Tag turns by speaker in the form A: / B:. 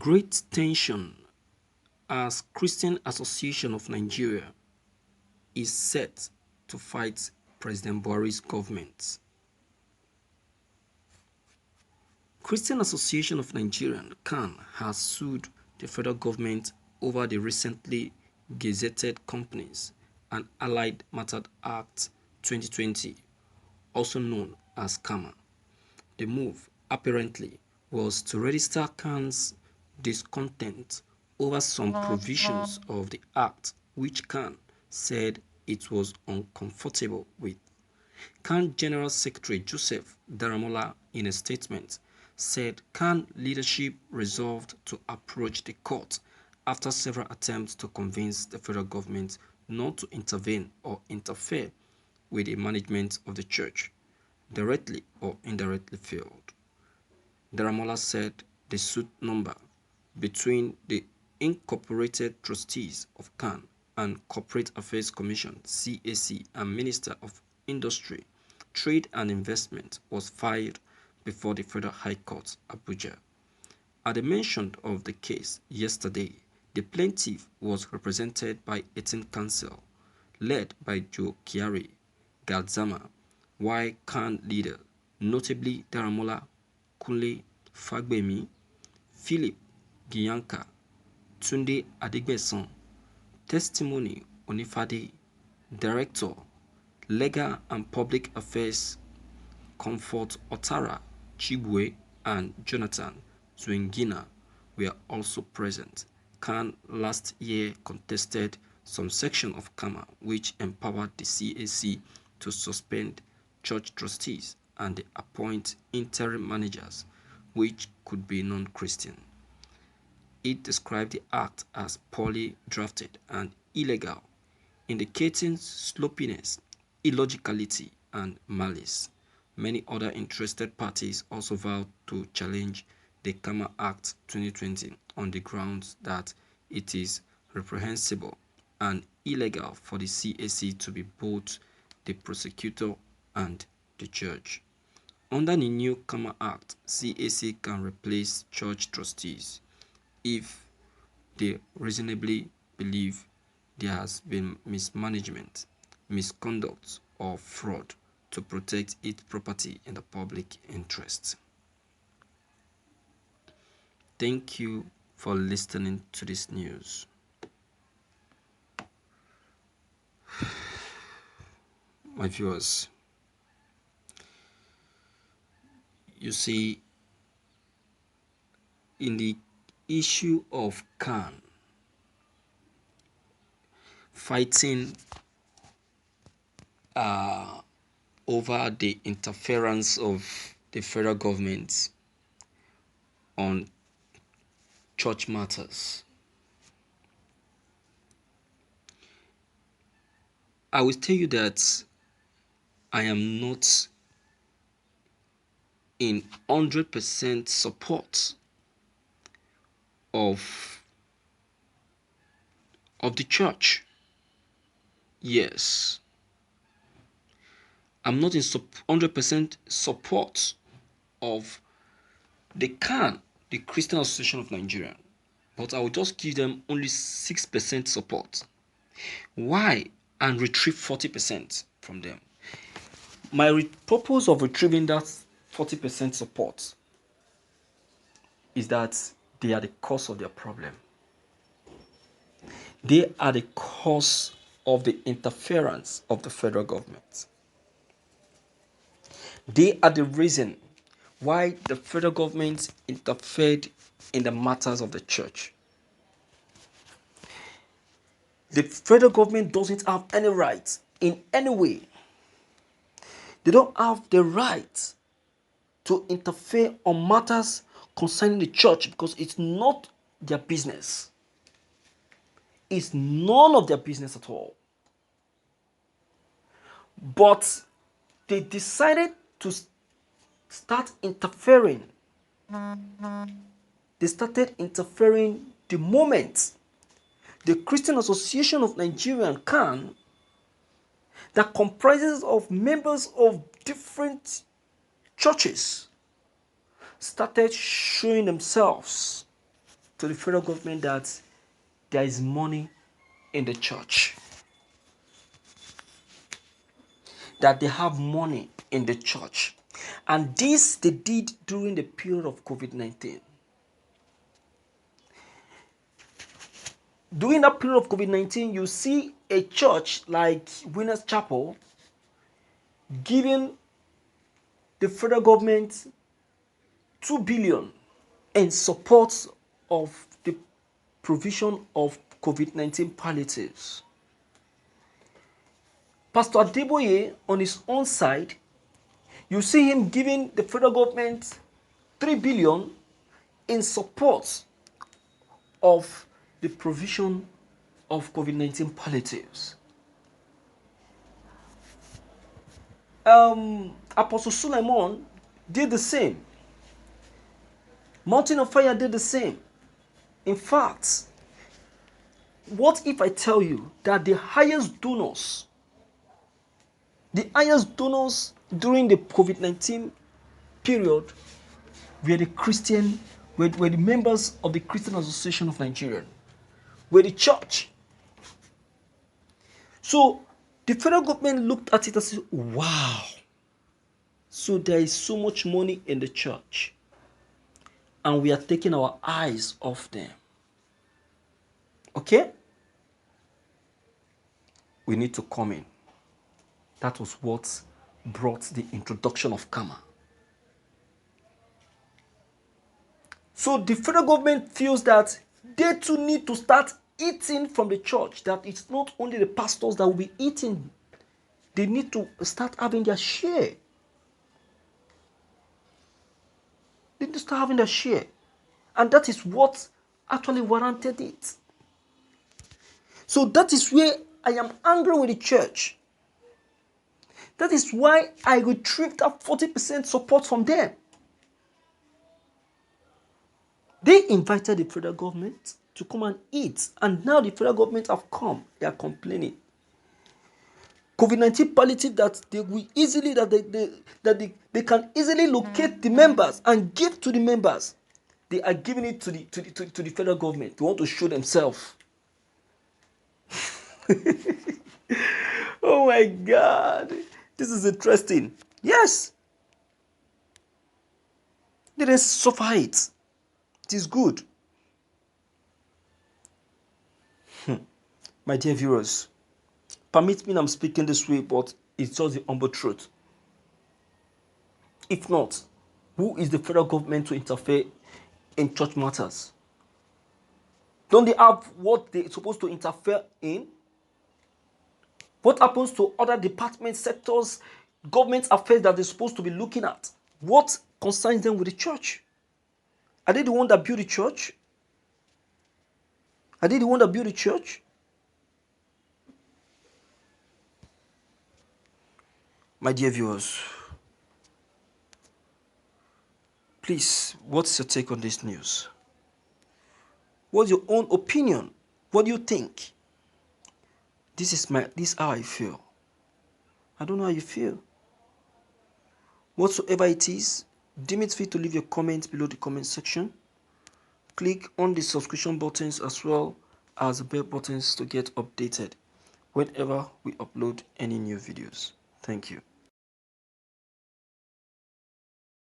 A: Great tension as Christian Association of Nigeria is set to fight President Buhari's government. Christian Association of Nigeria (C.A.N) has sued the federal government over the recently gazetted Companies and Allied Matters Act 2020, also known as CAMA. The move, apparently, was to register C.A.N's discontent over some provisions of the act which C.A.N said it was uncomfortable with. C.A.N General Secretary Joseph Daramola, in a statement, said C.A.N leadership resolved to approach the court after several attempts to convince the federal government not to intervene or interfere with the management of the church, directly or indirectly failed. Daramola said the suit number between the Incorporated Trustees of C.A.N and Corporate Affairs Commission (CAC) and Minister of Industry, Trade and Investment was filed before the Federal High Court, Abuja. At the mention of the case yesterday, the plaintiff was represented by 18 counsel, led by Joe Kiari Gadzama, while C.A.N leaders, notably Daramola, Kunle Fagbemi, Philip Giyanka, Tunde Adigbeson, Testimony Onifade, Director, Legal and Public Affairs Comfort Otara Chibwe, and Jonathan Zwingina were also present. C.A.N last year contested some section of CAMA which empowered the CAC to suspend church trustees and appoint interim managers which could be non-Christian. It described the act as poorly drafted and illegal, indicating sloppiness, illogicality, and malice. Many other interested parties also vowed to challenge the CAMA Act 2020 on the grounds that it is reprehensible and illegal for the CAC to be both the prosecutor and the judge. Under the new CAMA Act, CAC can replace church trustees if they reasonably believe there has been mismanagement, misconduct, or fraud to protect its property in the public interest. Thank you for listening to this news. My viewers, you see, in the issue of C.A.N fighting over the interference of the federal government on church matters, I will tell you that I am not in 100% support of the church. Yes, I'm not in 100% support of the C.A.N, the Christian Association of Nigeria, but I will just give them only 6% support. Why? And retrieve 40% from them. My purpose of retrieving that 40% support is that they are the cause of their problem. They are the cause of the interference of the federal government. They are the reason why the federal government interfered in the matters of the church. The federal government doesn't have any right in any way. They don't have the right to interfere on matters concerning the church because it's not their business. It's none of their business at all. But they decided to start interfering. They started interfering the moment the Christian Association of Nigeria (C.A.N), that comprises of members of different churches, started showing themselves to to the federal government that there is money in the church. That they have money in the church. And this they did during the period of COVID-19. During that period of COVID-19, you see a church like Winners Chapel giving the federal government 2 billion in support of the provision of COVID-19 palliatives. Pastor Adeboye, on his own side, you see him giving the federal government 3 billion in support of the provision of COVID-19 palliatives. Apostle Suleiman did the same. Mountain of Fire did the same. In fact, what if I tell you that the highest donors during the COVID-19 period were the members of the Christian Association of Nigeria, were the church. So the federal government looked at it and said, wow, so there is so much money in the church, and we are taking our eyes off them. Okay? We need to come in. That was what brought the introduction of CAMA. So the federal government feels that they too need to start eating from the church, that it's not only the pastors that will be eating, they need to start having their share. They need to start having their share. And that is what actually warranted it. So that is where I am angry with the church. That is why I retrieved that 40% support from them. They invited the federal government to come and eat, and now the federal government have come. They are complaining. COVID-19 palliative that they can easily locate the members and give to the members. They are giving it to the federal government. They want to show themselves. Oh my God, this is interesting. Yes, they didn't suffer it. It is good. My dear viewers, permit me, I'm speaking this way, but it's just the humble truth. If not, who is the federal government to interfere in church matters? Don't they have what they're supposed to interfere in? What happens to other departments, sectors, government affairs that they're supposed to be looking at? What concerns them with the church? Are they the one that built the church? Are they the one that built the church? My dear viewers, please, what's your take on this news? What's your own opinion? What do you think? This is how I feel. I don't know how you feel. Whatsoever it is, deem it fit to leave your comments below the comment section. Click on the subscription buttons as well as the bell buttons to get updated whenever we upload any new videos. Thank you.